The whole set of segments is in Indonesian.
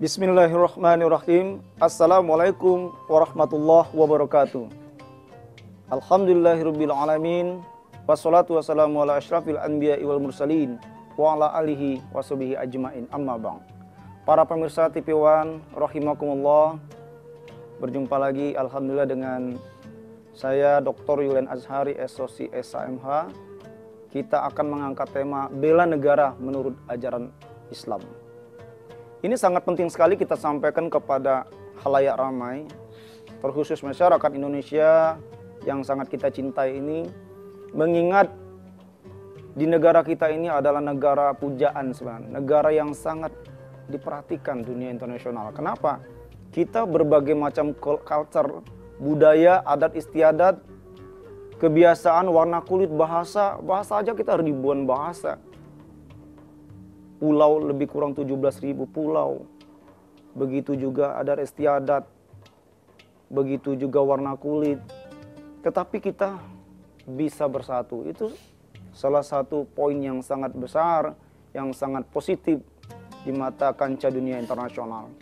Bismillahirrahmanirrahim. Assalamualaikum warahmatullahi wabarakatuh. Alhamdulillahirabbil alamin. Wassalatu wassalamu ala asyrafil anbiya'i wal mursalin wa ala alihi washabihi ajmain. Amma ba'd. Para pemirsa TV One rahimakumullah. Berjumpa lagi alhamdulillah dengan saya Dr. Yulian Azhari SOC SHMH. Kita akan mengangkat tema bela negara menurut ajaran Islam. Ini sangat penting sekali kita sampaikan kepada khalayak ramai, terkhusus masyarakat Indonesia yang sangat kita cintai ini, mengingat di negara kita ini adalah negara pujaan sebenarnya, negara yang sangat diperhatikan dunia internasional. Kenapa? Kita berbagai macam culture, budaya, adat istiadat, kebiasaan, warna kulit, bahasa aja kita ribuan bahasa. Pulau lebih kurang 17.000 pulau. Begitu juga adat istiadat. Begitu juga warna kulit. Tetapi kita bisa bersatu. Itu salah satu poin yang sangat besar, yang sangat positif di mata kancah dunia internasional.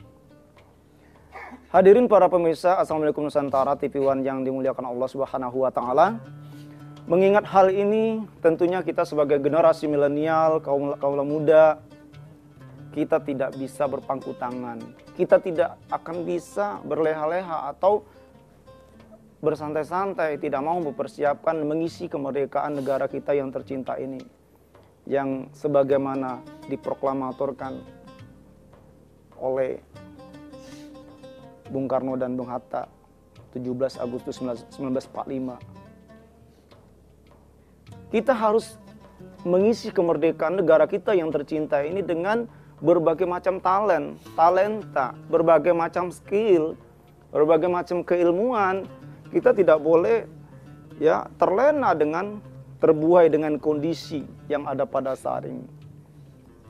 Hadirin para pemirsa, Assalamualaikum Nusantara TV One yang dimuliakan Allah Subhanahu wa taala. Mengingat hal ini, tentunya kita sebagai generasi milenial, kaum muda, kita tidak bisa berpangku tangan. Kita tidak akan bisa berleha-leha atau bersantai-santai, tidak mau mempersiapkan mengisi kemerdekaan negara kita yang tercinta ini. Yang sebagaimana diproklamatorkan oleh Bung Karno dan Bung Hatta 17 Agustus 1945. Kita harus mengisi kemerdekaan negara kita yang tercinta ini dengan berbagai macam talenta, berbagai macam skill, berbagai macam keilmuan. Kita tidak boleh terlena terbuai dengan kondisi yang ada pada saat ini.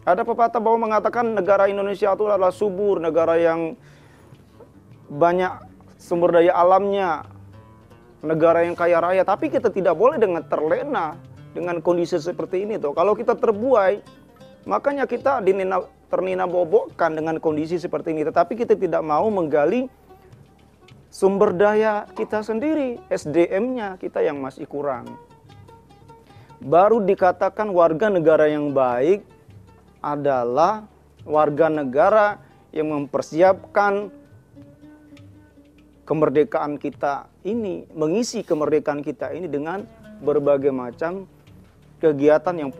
Ada pepatah bahwa mengatakan negara Indonesia itu adalah subur, negara yang banyak sumber daya alamnya, negara yang kaya raya, tapi kita tidak boleh terlena dengan kondisi seperti ini tuh. Kalau kita terbuai, makanya kita ternina bobokkan dengan kondisi seperti ini. Tetapi kita tidak mau menggali sumber daya kita sendiri, SDM-nya kita yang masih kurang. Baru dikatakan warga negara yang baik adalah warga negara yang mempersiapkan kemerdekaan kita ini, mengisi kemerdekaan kita ini dengan berbagai macam kegiatan yang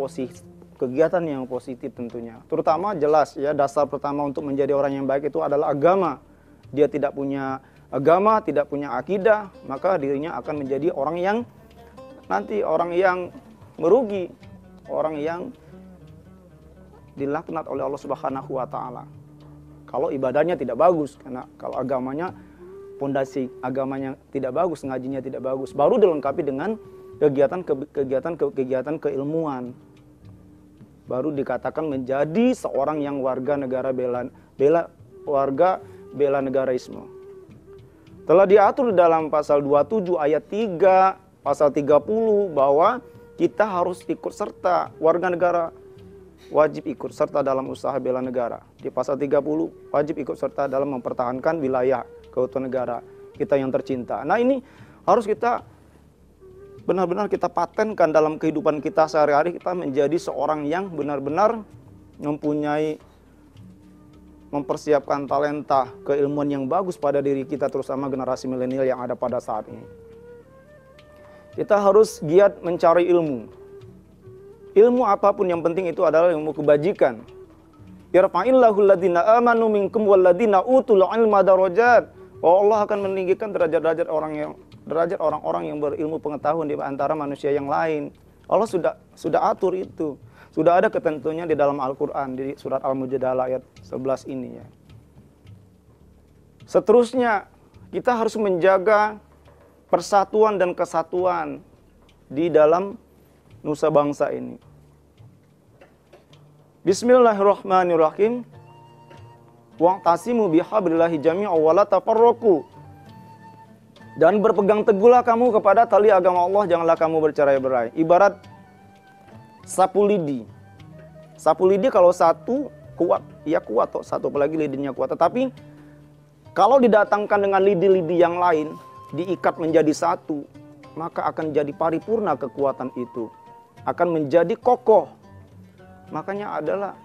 positif tentunya. Terutama jelas dasar pertama untuk menjadi orang yang baik itu adalah agama. Dia tidak punya agama, tidak punya akidah, maka dirinya akan menjadi orang yang merugi, orang yang dilaknat oleh Allah Subhanahu wa taala. Kalau ibadahnya tidak bagus, karena kalau pondasi agamanya tidak bagus, ngajinya tidak bagus, baru dilengkapi dengan kegiatan keilmuan, baru dikatakan menjadi seorang yang warga negara bela negaraisme. Telah diatur dalam pasal 27 ayat 3, pasal 30 bahwa kita harus ikut serta, warga negara wajib ikut serta dalam usaha bela negara. Di pasal 30 wajib ikut serta dalam mempertahankan wilayah keutuhan negara kita yang tercinta. Nah, ini harus kita benar-benar kita patenkan dalam kehidupan kita sehari-hari, kita menjadi seorang yang benar-benar mempersiapkan talenta, keilmuan yang bagus pada diri kita, terutama generasi milenial yang ada pada saat ini. Kita harus giat mencari ilmu. Ilmu apapun yang penting itu adalah ilmu kebajikan. Yarfa'illahu alladhina amanu minkum walladhina utul ilma darajat. Allah akan meninggikan derajat orang-orang yang berilmu pengetahuan di antara manusia yang lain. Allah sudah atur itu. Sudah ada ketentuannya di dalam Al-Quran, di surat Al-Mujadalah ayat 11 ini ya. Seterusnya, kita harus menjaga persatuan dan kesatuan di dalam nusa bangsa ini. Bismillahirrahmanirrahim. Wa'tasimu bihablillahi jami'an wa la tafarraqu. Dan berpegang teguhlah kamu kepada tali agama Allah, janganlah kamu bercerai-berai. Ibarat sapu lidi. Sapu lidi kalau satu kuat. Ya kuat kok satu, apalagi lidinya kuat. Tetapi kalau didatangkan dengan lidi-lidi yang lain, diikat menjadi satu, maka akan jadi paripurna kekuatan itu. Akan menjadi kokoh. Makanya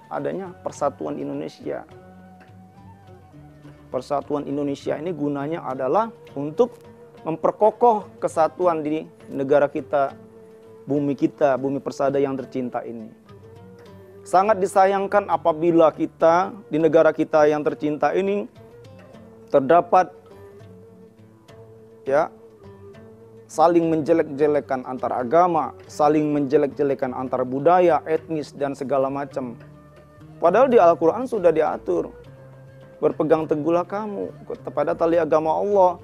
adanya Persatuan Indonesia. Persatuan Indonesia ini gunanya adalah untuk memperkokoh kesatuan di negara kita, bumi persada yang tercinta ini. Sangat disayangkan apabila kita di negara kita yang tercinta ini terdapat ya saling menjelek-jelekan antar agama, saling menjelek-jelekan antar budaya, etnis dan segala macam. Padahal di Al-Qur'an sudah diatur. Berpegang teguhlah kamu kepada tali agama Allah.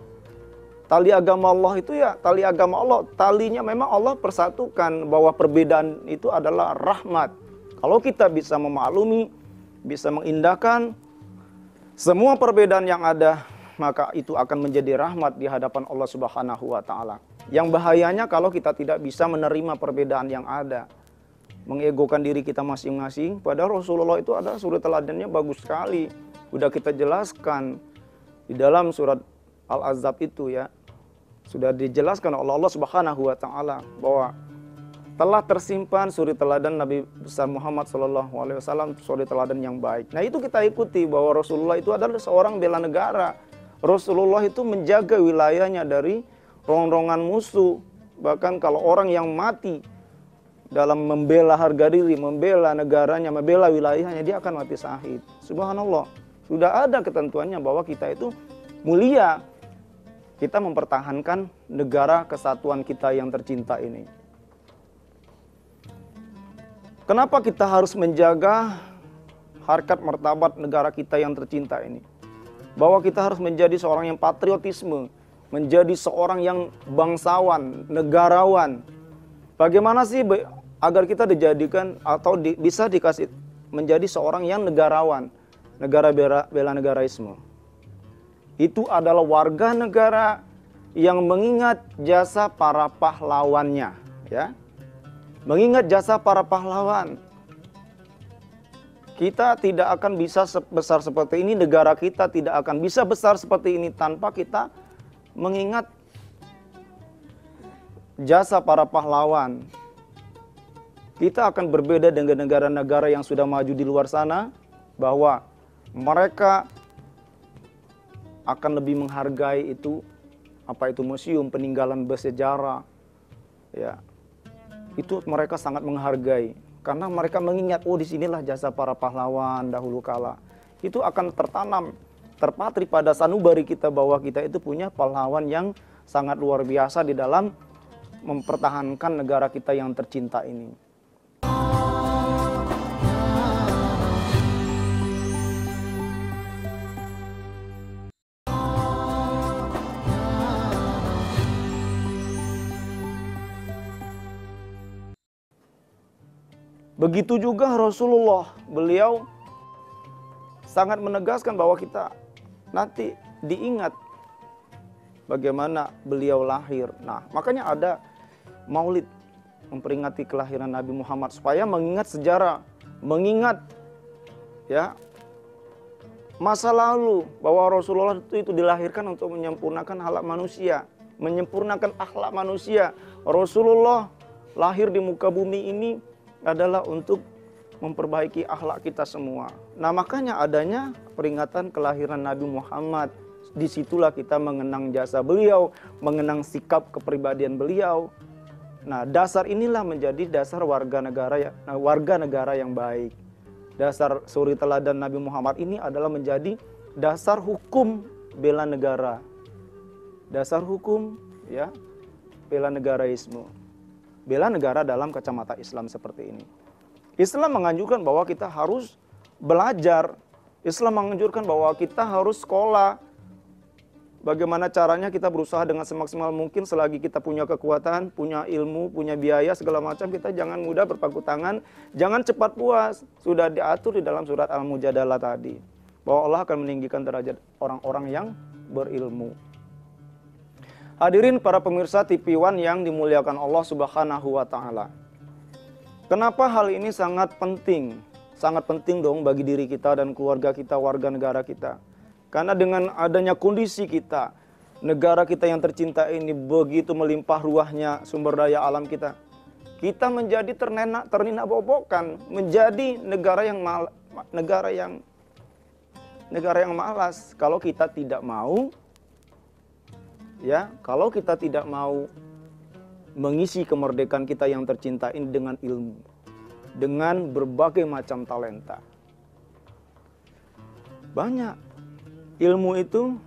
Tali agama Allah itu ya, tali agama Allah, talinya memang Allah persatukan, bahwa perbedaan itu adalah rahmat. Kalau kita bisa memaklumi, bisa mengindahkan semua perbedaan yang ada, maka itu akan menjadi rahmat di hadapan Allah Subhanahu wa taala. Yang bahayanya kalau kita tidak bisa menerima perbedaan yang ada, mengegokan diri kita masing-masing, padahal Rasulullah itu ada suri teladannya bagus sekali. Udah kita jelaskan di dalam surat Al-Ahzab itu ya. Sudah dijelaskan oleh Allah Subhanahu wa taala bahwa telah tersimpan suri teladan Nabi besar Muhammad SAW, suri teladan yang baik. Nah, itu kita ikuti bahwa Rasulullah itu adalah seorang bela negara. Rasulullah itu menjaga wilayahnya dari rongrongan musuh. Bahkan kalau orang yang mati dalam membela harga diri, membela negaranya, membela wilayahnya, dia akan mati syahid. Subhanallah. Sudah ada ketentuannya bahwa kita itu mulia. Kita mempertahankan negara kesatuan kita yang tercinta ini. Kenapa kita harus menjaga harkat martabat negara kita yang tercinta ini? Bahwa kita harus menjadi seorang yang patriotisme, menjadi seorang yang bangsawan, negarawan. Bagaimana sih agar kita dijadikan atau bisa dikasih menjadi seorang yang negarawan, negara bela negaraisme? Itu adalah warga negara yang mengingat jasa para pahlawannya, ya. Mengingat jasa para pahlawan. Kita tidak akan bisa besar seperti ini, negara kita tidak akan bisa besar seperti ini tanpa kita mengingat jasa para pahlawan. Kita akan berbeda dengan negara-negara yang sudah maju di luar sana, bahwa mereka akan lebih menghargai itu, apa itu museum peninggalan bersejarah, ya. Itu mereka sangat menghargai karena mereka mengingat, oh disinilah jasa para pahlawan dahulu kala. Itu akan tertanam, terpatri pada sanubari kita bahwa kita itu punya pahlawan yang sangat luar biasa di dalam mempertahankan negara kita yang tercinta ini. Begitu juga Rasulullah, beliau sangat menegaskan bahwa kita nanti diingat bagaimana beliau lahir. Nah, makanya ada maulid memperingati kelahiran Nabi Muhammad supaya mengingat sejarah, mengingat ya masa lalu bahwa Rasulullah itu dilahirkan untuk menyempurnakan akhlak manusia, menyempurnakan akhlak manusia. Rasulullah lahir di muka bumi ini adalah untuk memperbaiki akhlak kita semua. Nah, makanya adanya peringatan kelahiran Nabi Muhammad. Disitulah kita mengenang jasa beliau, mengenang sikap kepribadian beliau. Nah, dasar inilah menjadi dasar warga negara yang baik. Dasar suri teladan Nabi Muhammad ini adalah menjadi dasar hukum bela negara. Dasar hukum ya bela negaraisme. Bela negara dalam kacamata Islam seperti ini. Islam menganjurkan bahwa kita harus belajar. Islam menganjurkan bahwa kita harus sekolah. Bagaimana caranya kita berusaha dengan semaksimal mungkin selagi kita punya kekuatan, punya ilmu, punya biaya segala macam, kita jangan mudah berpangku tangan, jangan cepat puas. Sudah diatur di dalam surat Al-Mujadalah tadi bahwa Allah akan meninggikan derajat orang-orang yang berilmu. Hadirin para pemirsa TV One yang dimuliakan Allah Subhanahu wa taala. Kenapa hal ini sangat penting? sangat penting dong bagi diri kita dan keluarga kita, warga negara kita. Karena dengan adanya kondisi kita, negara kita yang tercinta ini begitu melimpah ruahnya sumber daya alam kita. Kita menjadi ternina bobokan, menjadi negara yang malas kalau kita tidak mau mengisi kemerdekaan kita yang tercinta ini dengan ilmu, dengan berbagai macam talenta. Banyak ilmu itu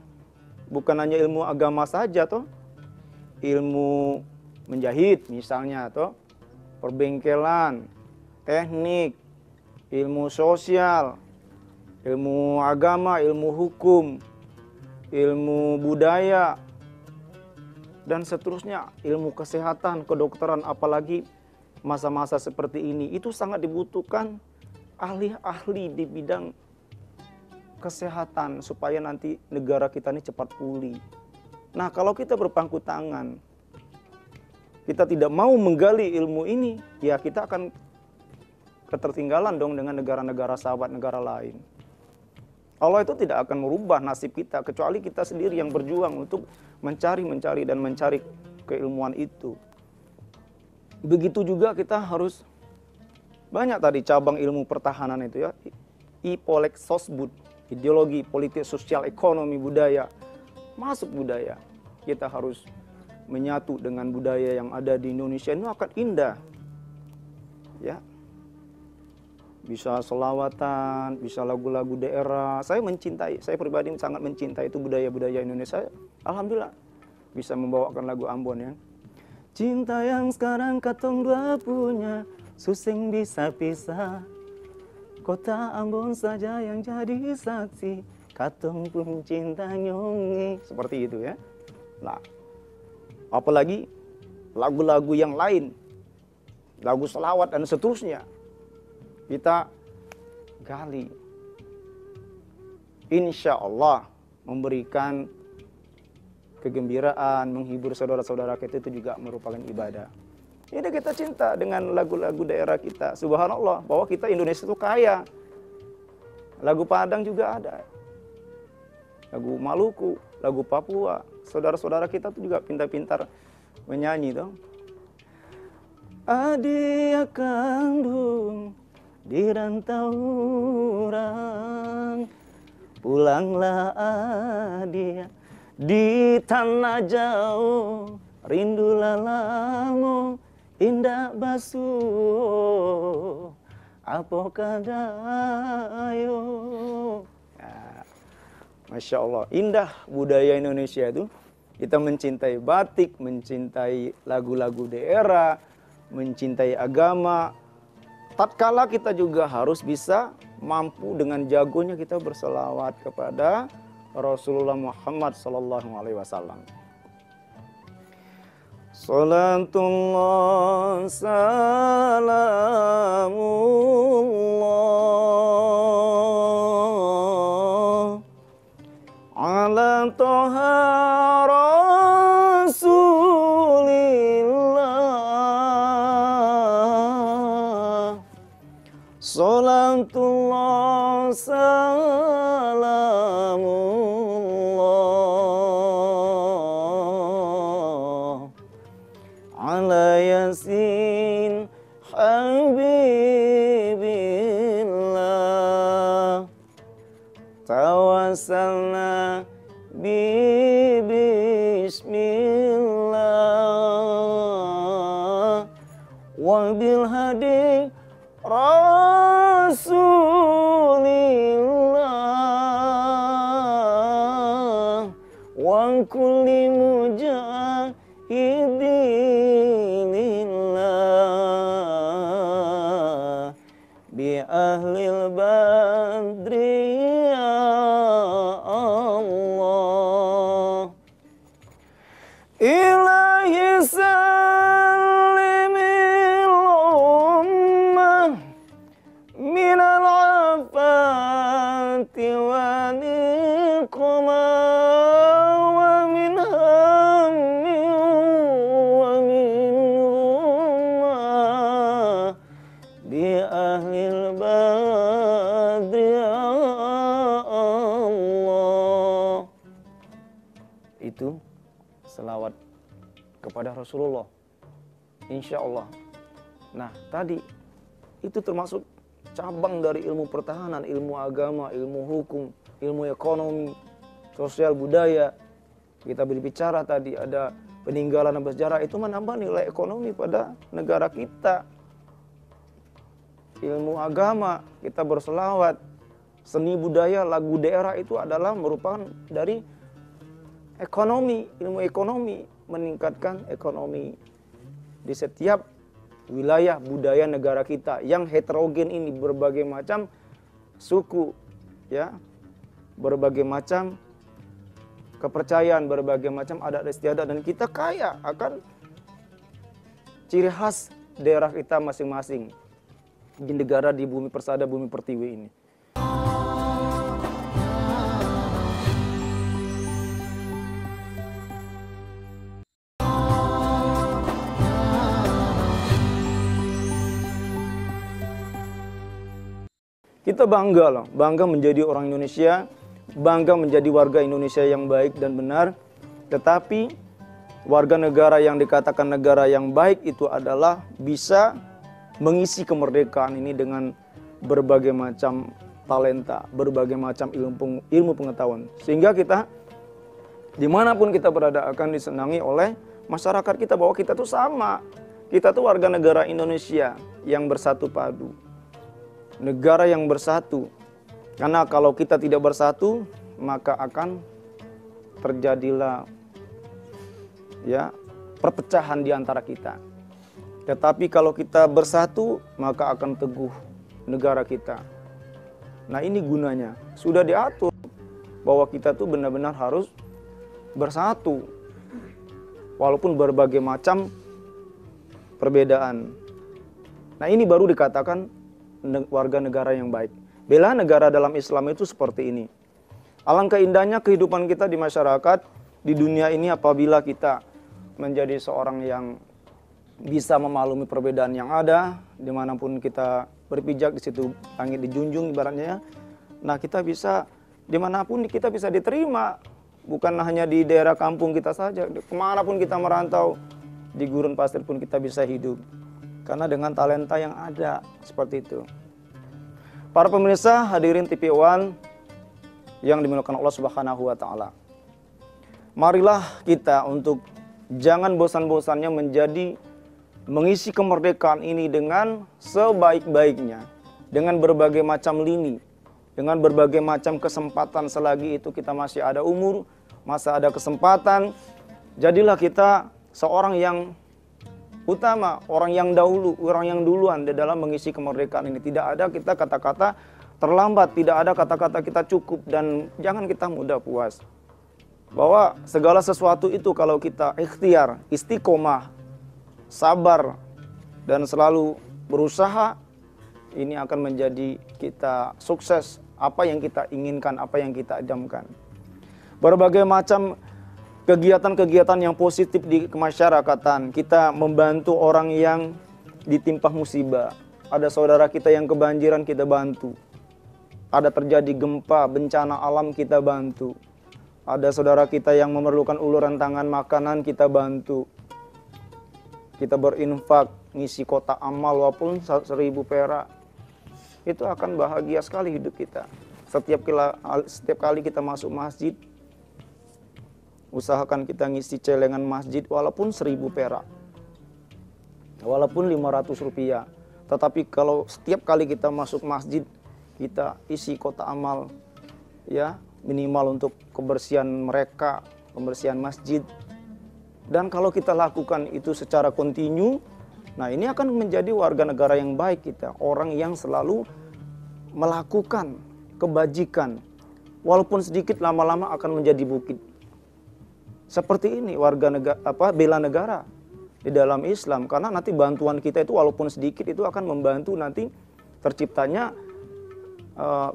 bukan hanya ilmu agama saja toh. Ilmu menjahit misalnya toh, perbengkelan, teknik, ilmu sosial, ilmu agama, ilmu hukum, ilmu budaya, dan seterusnya, ilmu kesehatan, kedokteran, apalagi masa-masa seperti ini, itu sangat dibutuhkan ahli-ahli di bidang kesehatan supaya nanti negara kita ini cepat pulih. Nah, kalau kita berpangku tangan, kita tidak mau menggali ilmu ini, ya kita akan ketertinggalan dong dengan negara-negara sahabat negara lain. Allah itu tidak akan merubah nasib kita kecuali kita sendiri yang berjuang untuk mencari keilmuan itu. Begitu juga kita harus banyak tadi cabang ilmu pertahanan itu ya. Ipolek Sosbud, ideologi, politik, sosial, ekonomi, budaya. Masuk budaya. Kita harus menyatu dengan budaya yang ada di Indonesia ini akan indah. Ya. Bisa selawatan, bisa lagu-lagu daerah. Saya pribadi sangat mencintai itu budaya-budaya Indonesia. Alhamdulillah bisa membawakan lagu Ambon ya. Cinta yang sekarang katong dua punya, suseng bisa pisah. Kota Ambon saja yang jadi saksi, katong pun cinta nyongi. Seperti itu ya. Nah, apalagi lagu-lagu yang lain, lagu selawat dan seterusnya. Kita gali, insya Allah memberikan kegembiraan, menghibur saudara-saudara kita itu juga merupakan ibadah. Ini kita cinta dengan lagu-lagu daerah kita. Subhanallah, bahwa kita Indonesia itu kaya. Lagu Padang juga ada, lagu Maluku, lagu Papua. Saudara-saudara kita itu juga pintar-pintar menyanyi dong. Adia kandung di rantau orang, pulanglah adia di tanah jauh, rindulah lamo indah basuh apokah dayo. Nah, Masya Allah, indah budaya Indonesia itu. Kita mencintai batik, mencintai lagu-lagu daerah, mencintai agama. Tatkala kita juga harus bisa mampu dengan jagonya kita berselawat kepada Rasulullah Muhammad SAW. Salatullah salamullah ala toha rasulillah. Salatullah salamullah ala yasin habibillah. Tawassalna bismillah wa bil hadi Rasulillah wa kulli mujahidillah bi ahlil badri ya Allah. Ilahi salimil ummah minal afati wa niqma wa min hammi wa min yaitu selawat kepada Rasulullah. Insya Allah. Nah, tadi itu termasuk cabang dari ilmu pertahanan, ilmu agama, ilmu hukum, ilmu ekonomi, sosial, budaya. Kita berbicara tadi ada peninggalan bersejarah, itu menambah nilai ekonomi pada negara kita. Ilmu agama, kita berselawat. Seni budaya, lagu daerah itu adalah merupakan dari ekonomi, ilmu ekonomi, meningkatkan ekonomi di setiap wilayah budaya negara kita yang heterogen ini, berbagai macam suku, ya, berbagai macam kepercayaan, berbagai macam adat istiadat, dan kita kaya akan ciri khas daerah kita masing-masing di negara, di bumi persada, bumi pertiwi ini. Kita bangga loh, bangga menjadi orang Indonesia, bangga menjadi warga Indonesia yang baik dan benar. Tetapi warga negara yang dikatakan negara yang baik itu adalah bisa mengisi kemerdekaan ini dengan berbagai macam talenta, berbagai macam ilmu pengetahuan. Sehingga kita dimanapun kita berada akan disenangi oleh masyarakat kita bahwa kita tuh sama. Kita tuh warga negara Indonesia yang bersatu padu. Negara yang bersatu. Karena kalau kita tidak bersatu, maka akan terjadilah ya perpecahan di antara kita. Tetapi kalau kita bersatu, maka akan teguh negara kita. Nah, ini gunanya. Sudah diatur bahwa kita tuh benar-benar harus bersatu. Walaupun berbagai macam perbedaan. Nah, ini baru dikatakan warga negara yang baik. Bela negara dalam Islam itu seperti ini. Alangkah indahnya kehidupan kita di masyarakat, di dunia ini apabila kita menjadi seorang yang bisa memaklumi perbedaan yang ada, dimanapun kita berpijak, di situ langit dijunjung ibaratnya. Nah, kita bisa, dimanapun kita bisa diterima. Bukan hanya di daerah kampung kita saja, kemanapun kita merantau, di gurun pasir pun kita bisa hidup. Karena dengan talenta yang ada, seperti itu. Para pemirsa, hadirin TV One yang dimuliakan Allah Subhanahu wa Ta'ala. Marilah kita untuk jangan bosan-bosannya menjadi mengisi kemerdekaan ini dengan sebaik-baiknya, dengan berbagai macam lini, dengan berbagai macam kesempatan selagi itu kita masih ada umur, masih ada kesempatan. Jadilah kita seorang yang utama, orang yang dahulu, orang yang duluan di dalam mengisi kemerdekaan ini. Tidak ada kita kata-kata terlambat, tidak ada kata-kata kita cukup, dan jangan kita mudah puas. Bahwa segala sesuatu itu kalau kita ikhtiar, istiqomah, sabar, dan selalu berusaha, ini akan menjadi kita sukses apa yang kita inginkan, apa yang kita idamkan. Berbagai macam kegiatan-kegiatan yang positif di kemasyarakatan, kita membantu orang yang ditimpa musibah. Ada saudara kita yang kebanjiran, kita bantu. Ada terjadi gempa, bencana alam, kita bantu. Ada saudara kita yang memerlukan uluran tangan makanan, kita bantu. Kita berinfak, ngisi kotak amal walaupun 1.000 perak. Itu akan bahagia sekali hidup kita. Setiap kali kita masuk masjid, usahakan kita ngisi celengan masjid walaupun 1.000 perak. Walaupun 500 rupiah. Tetapi kalau setiap kali kita masuk masjid, kita isi kotak amal, ya, minimal untuk kebersihan mereka, kebersihan masjid. Dan kalau kita lakukan itu secara kontinu, nah ini akan menjadi warga negara yang baik kita. Orang yang selalu melakukan kebajikan. Walaupun sedikit, lama-lama akan menjadi bukit. Seperti ini warga negara, bela negara di dalam Islam. Karena nanti bantuan kita itu walaupun sedikit itu akan membantu nanti terciptanya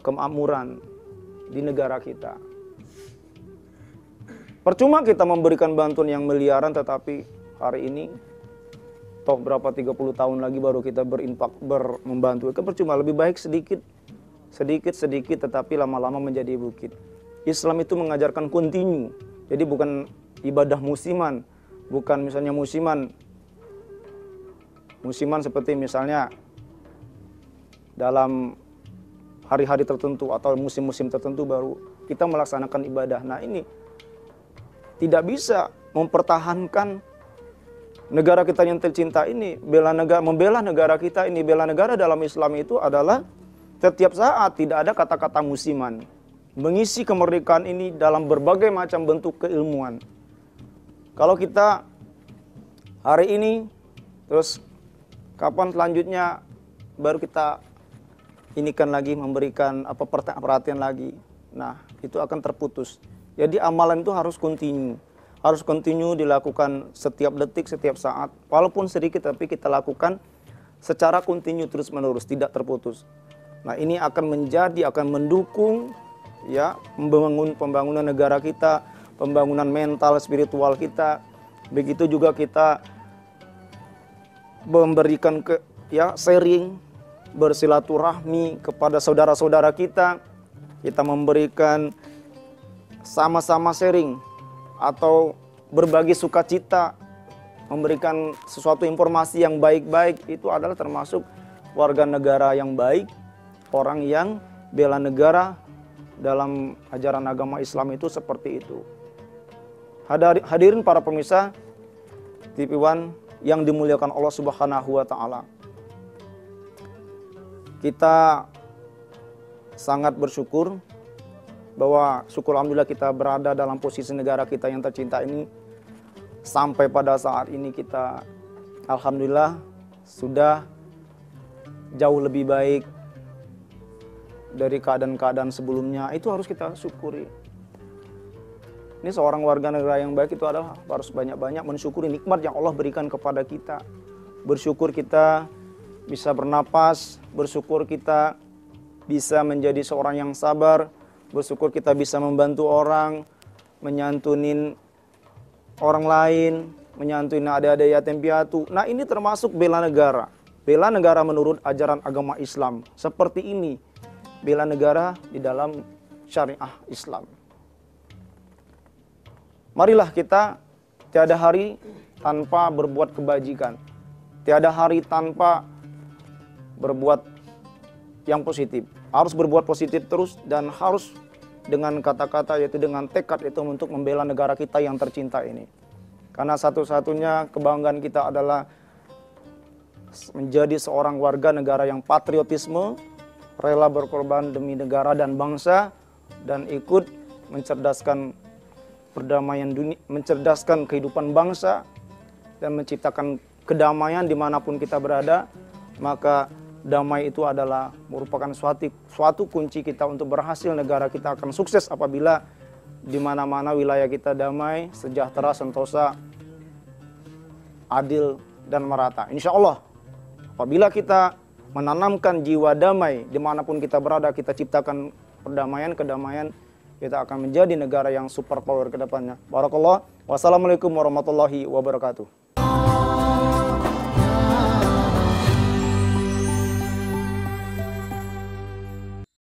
kemakmuran di negara kita. Percuma kita memberikan bantuan yang miliaran, tetapi hari ini toh berapa 30 tahun lagi baru kita berinfak, membantu. Itu percuma, lebih baik sedikit tetapi lama-lama menjadi bukit. Islam itu mengajarkan kontinu. Jadi bukan ibadah musiman, bukan misalnya musiman seperti misalnya dalam hari-hari tertentu atau musim-musim tertentu baru kita melaksanakan ibadah. Nah, ini tidak bisa mempertahankan negara kita yang tercinta ini, membela negara kita ini. Bela negara dalam Islam itu adalah setiap saat, tidak ada kata-kata musiman. Mengisi kemerdekaan ini dalam berbagai macam bentuk keilmuan. Kalau kita hari ini, terus kapan selanjutnya baru kita inikan lagi, memberikan perhatian lagi. Nah, itu akan terputus. Jadi amalan itu harus kontinu. Harus kontinu dilakukan setiap detik, setiap saat. Walaupun sedikit, tapi kita lakukan secara kontinu terus-menerus, tidak terputus. Nah, ini akan mendukung ya pembangunan negara kita, pembangunan mental spiritual kita. Begitu juga kita memberikan sharing, bersilaturahmi kepada saudara-saudara kita. Kita memberikan sama-sama sharing atau berbagi sukacita, memberikan sesuatu informasi yang baik-baik, itu adalah termasuk warga negara yang baik, orang yang bela negara. Dalam ajaran agama Islam itu seperti itu. Hadirin para pemirsa TV One yang dimuliakan Allah Subhanahu wa taala. Kita sangat bersyukur bahwa syukur alhamdulillah kita berada dalam posisi negara kita yang tercinta ini. Sampai pada saat ini kita alhamdulillah sudah jauh lebih baik dari keadaan-keadaan sebelumnya. Itu harus kita syukuri. Ini seorang warga negara yang baik itu adalah harus banyak-banyak mensyukuri nikmat yang Allah berikan kepada kita. Bersyukur kita bisa bernapas, bersyukur kita bisa menjadi seorang yang sabar, bersyukur kita bisa membantu orang, menyantunin orang lain, menyantunin adik-adik yatim piatu. Nah, ini termasuk bela negara. Bela negara menurut ajaran agama Islam. Seperti ini. Bela negara di dalam syariah Islam. Marilah kita tiada hari tanpa berbuat kebajikan. Tiada hari tanpa berbuat yang positif. Harus berbuat positif terus dan harus dengan kata-kata yaitu dengan tekad itu untuk membela negara kita yang tercinta ini. Karena satu-satunya kebanggaan kita adalah menjadi seorang warga negara yang patriotisme, rela berkorban demi negara dan bangsa, dan ikut mencerdaskan perdamaian dunia, mencerdaskan kehidupan bangsa, dan menciptakan kedamaian dimanapun kita berada. Maka damai itu adalah merupakan suatu kunci kita untuk berhasil. Negara kita akan sukses apabila di mana-mana wilayah kita damai, sejahtera, sentosa, adil, dan merata. Insya Allah, apabila kita menanamkan jiwa damai dimanapun kita berada, kita ciptakan perdamaian, kedamaian, kita akan menjadi negara yang super power ke depannya. Barakallah. Wassalamualaikum warahmatullahi wabarakatuh.